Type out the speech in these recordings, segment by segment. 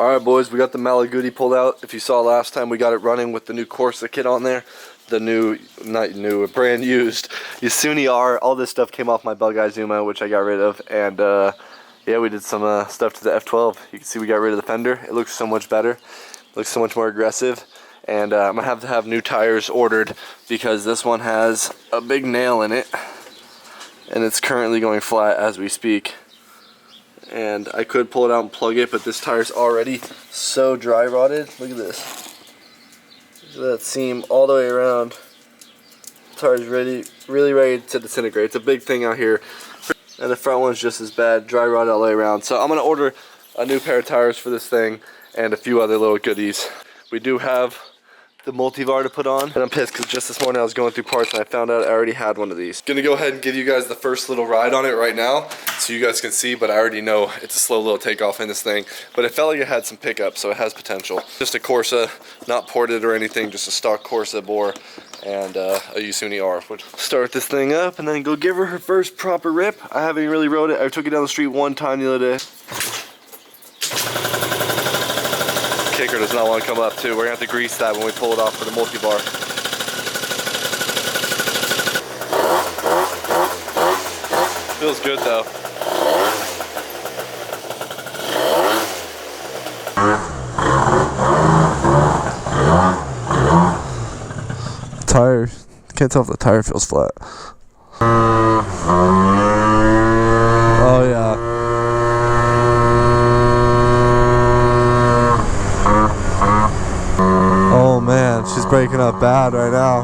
Alright boys, we got the MALOSSI pulled out. If you saw last time, we got it running with the new Corsa kit on there. The new, not new, brand used Yasuni R. All this stuff came off my bug eye Zuma, which I got rid of. And yeah, we did some stuff to the F12. You can see we got rid of the fender. It looks so much better. It looks so much more aggressive. And I'm going to have new tires ordered because this one has a big nail in it. And it's currently going flat as we speak. And I could pull it out and plug it, but this tire's already so dry rotted. Look at this. Look at that seam all the way around. The tire's really ready to disintegrate. It's a big thing out here. And the front one's just as bad, dry rotted all the way around. So I'm gonna order a new pair of tires for this thing and a few other little goodies. We do have the multivar to put on, and I'm pissed because just this morning I was going through parts and I found out I already had one of these. Gonna go ahead and give you guys the first little ride on it right now so you guys can see, but I already know it's a slow little takeoff in this thing, but it felt like it had some pickup, so it has potential. Just a Corsa, not ported or anything, just a stock Corsa bore and a Yasuni R. We'll start this thing up and then go give her first proper rip. I haven't really rode it. I took it down the street one time the other day. Kicker does not want to come up too. We're gonna have to grease that when we pull it off for the multi-bar. Feels good though. Tire, can't tell if the tire feels flat. Oh yeah. Oh man, she's breaking up bad right now.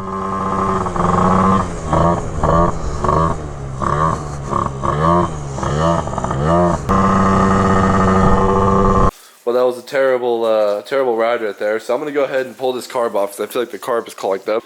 Well, that was a terrible ride right there. So I'm gonna go ahead and pull this carb off because I feel like the carb is clogged up.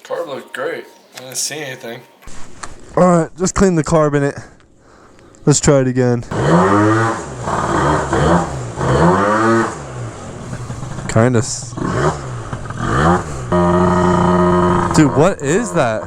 Carb looked great. I didn't see anything. Alright, just clean the carb in it. Let's try it again. Kinda. Dude, what is that?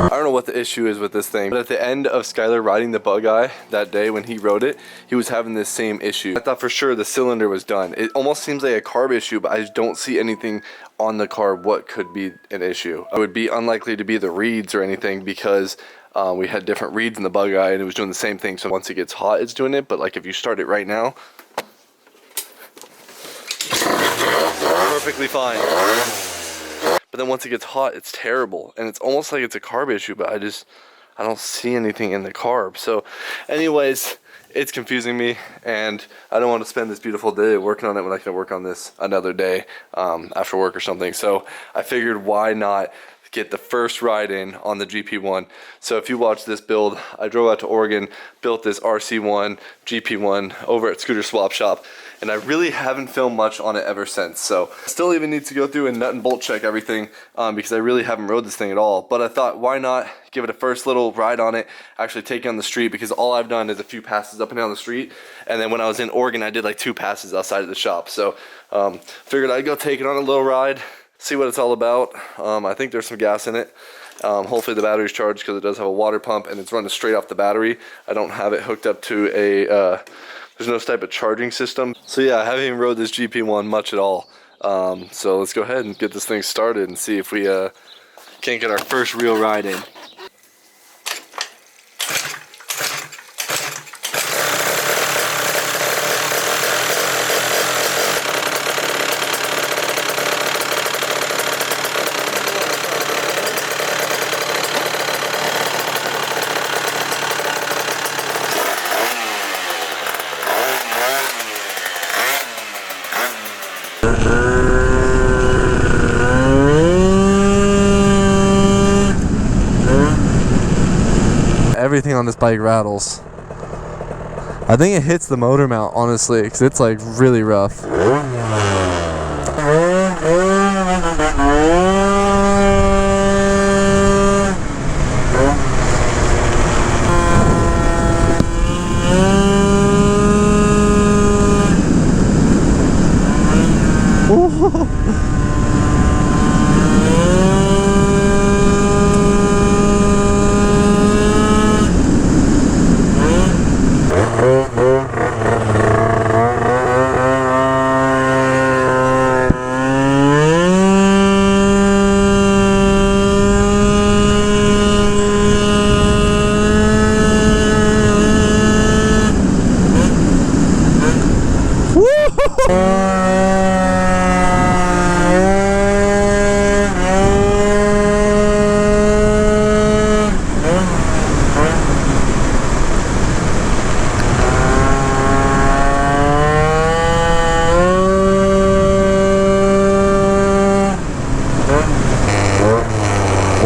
I don't know what the issue is with this thing, but at the end of Skylar riding the bug eye that day when he rode it, he was having this same issue. I thought for sure the cylinder was done. It almost seems like a carb issue, but I just don't see anything on the carb what could be an issue. It would be unlikely to be the reeds or anything because we had different reeds in the bug eye and it was doing the same thing. So once it gets hot, it's doing it. But like if you start it right now, perfectly fine. But then once it gets hot, it's terrible. And it's almost like it's a carb issue, but I don't see anything in the carb. So anyways, it's confusing me and I don't want to spend this beautiful day working on it when I can work on this another day after work or something. So I figured why not get the first ride in on the GP1. So if you watch this build, I drove out to Oregon, built this RC1 GP1 over at Scooter Swap Shop, and I really haven't filmed much on it ever since. So I still even need to go through and nut and bolt check everything because I really haven't rode this thing at all. But I thought, why not give it a first little ride on it, actually take it on the street, because all I've done is a few passes up and down the street. And then when I was in Oregon, I did like 2 passes outside of the shop. So figured I'd go take it on a little ride, see what it's all about. I think there's some gas in it. Hopefully the battery's charged because it does have a water pump and it's running straight off the battery. I don't have it hooked up to a, there's no type of charging system. So yeah, I haven't even rode this GP1 much at all. So let's go ahead and get this thing started and see if we can't get our first real ride in. Everything on this bike rattles. I think it hits the motor mount, honestly, because it's like really rough.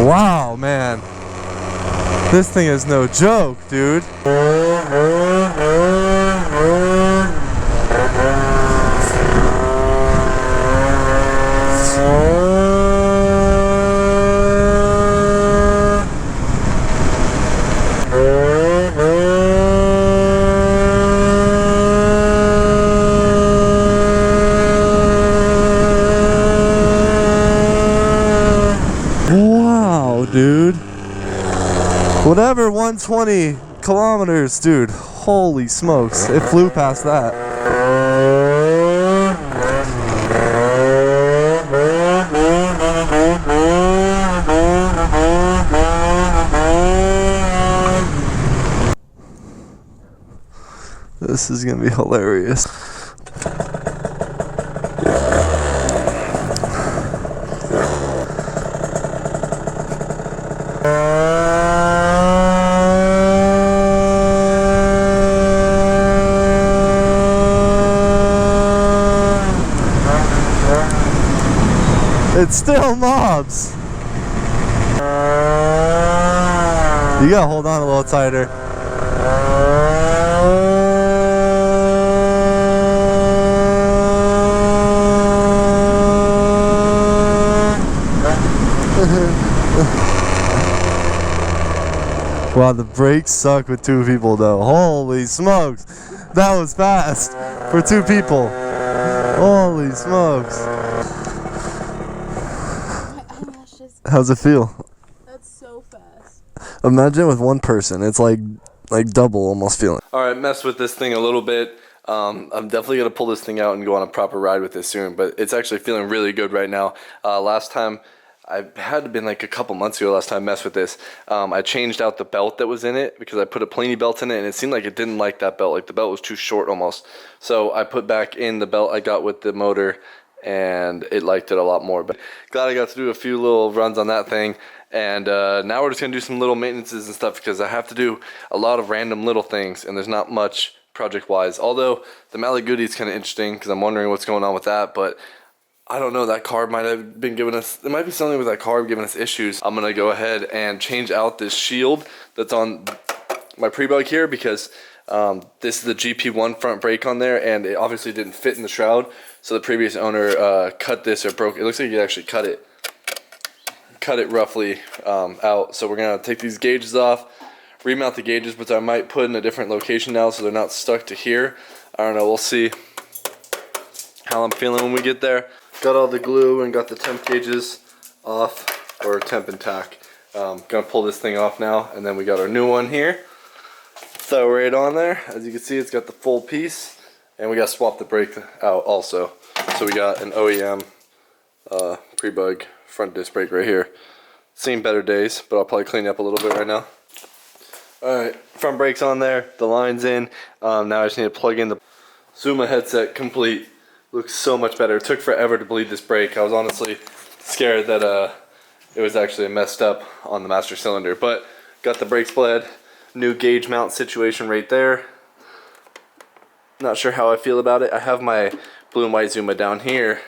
Wow, man. This thing is no joke, dude. Wow, dude. Whatever, 120 kilometers, dude. Holy smokes. It flew past that. This is gonna be hilarious. It still mobs. You gotta hold on a little tighter. Wow, the brakes suck with two people though. Holy smokes. That was fast for two people. Holy smokes. How's it feel? That's so fast. Imagine with one person. It's like double almost feeling. Alright, messed with this thing a little bit. I'm definitely going to pull this thing out and go on a proper ride with this soon, but it's actually feeling really good right now. Last time, I had been like a couple months ago last time I messed with this. I changed out the belt that was in it because I put a Pliny belt in it and it seemed like it didn't like that belt. Like the belt was too short almost. So I put back in the belt I got with the motor and it liked it a lot more. But glad I got to do a few little runs on that thing. And now we're just going to do some little maintenances and stuff because I have to do a lot of random little things and there's not much project-wise. Although the Malagoody is kind of interesting because I'm wondering what's going on with that. But I don't know, that carb might have been giving us, there might be something with that carb giving us issues. I'm going to go ahead and change out this shield that's on my pre-bug here because this is the GP1 front brake on there and it obviously didn't fit in the shroud. So the previous owner cut this or broke it. Looks like he actually cut it roughly out. So we're going to take these gauges off, remount the gauges, which I might put in a different location now so they're not stuck to here. I don't know, we'll see how I'm feeling when we get there. Got all the glue and got the temp gauges off, or temp and tack. Gonna pull this thing off now, and then we got our new one here. So right on there, as you can see, it's got the full piece, and we got to swap the brake out also. So we got an OEM pre-bug front disc brake right here. Seen better days, but I'll probably clean it up a little bit right now. Alright, front brake's on there, the line's in. Now I just need to plug in the Zuma headset complete. Looks so much better. It took forever to bleed this brake. I was honestly scared that it was actually messed up on the master cylinder. But got the brakes bled. New gauge mount situation right there. Not sure how I feel about it. I have my blue and white Zuma down here.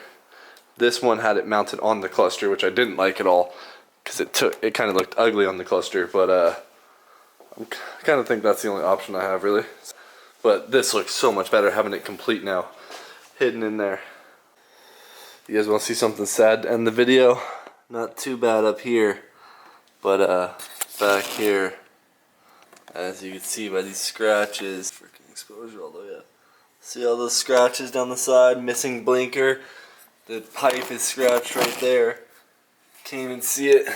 This one had it mounted on the cluster, which I didn't like at all because it kind of looked ugly on the cluster. But I kind of think that's the only option I have really. But this looks so much better having it complete now. Hidden in there. You guys want to see something sad to end the video? Not too bad up here, but back here, as you can see by these scratches, freaking exposure all the way up. See all those scratches down the side, missing blinker, The pipe is scratched right there. Can't even see it.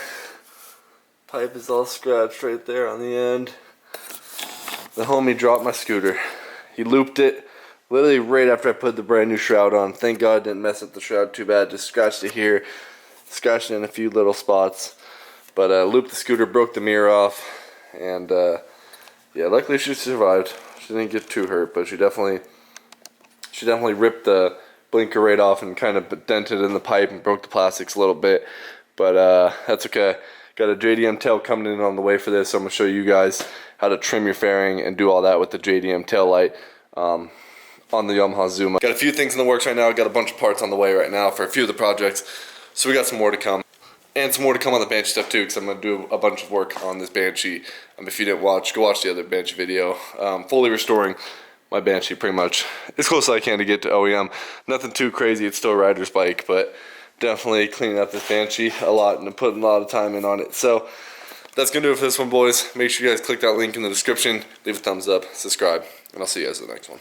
Pipe is all scratched right there on the end. The homie dropped my scooter. He looped it literally right after I put the brand new shroud on. Thank God didn't mess up the shroud too bad. Just scratched it here, scratched it in a few little spots. But looped the scooter, broke the mirror off, and yeah, luckily she survived. She didn't get too hurt, but she definitely ripped the blinker right off and kind of dented in the pipe and broke the plastics a little bit. But that's okay. Got a JDM tail coming in on the way for this, so I'm going to show you guys how to trim your fairing and do all that with the JDM tail light on the Yamaha Zuma. Got a few things in the works right now. Got a bunch of parts on the way right now for a few of the projects, so we got some more to come. And some more to come on the Banshee stuff too, because I'm going to do a bunch of work on this Banshee. If you didn't watch, go watch the other Banshee video. Fully restoring my Banshee pretty much as close as I can to get to OEM. Nothing too crazy, it's still a rider's bike, but definitely cleaning up this Banshee a lot and putting a lot of time in on it. So that's going to do it for this one, boys. Make sure you guys click that link in the description, leave a thumbs up, subscribe, and I'll see you guys in the next one.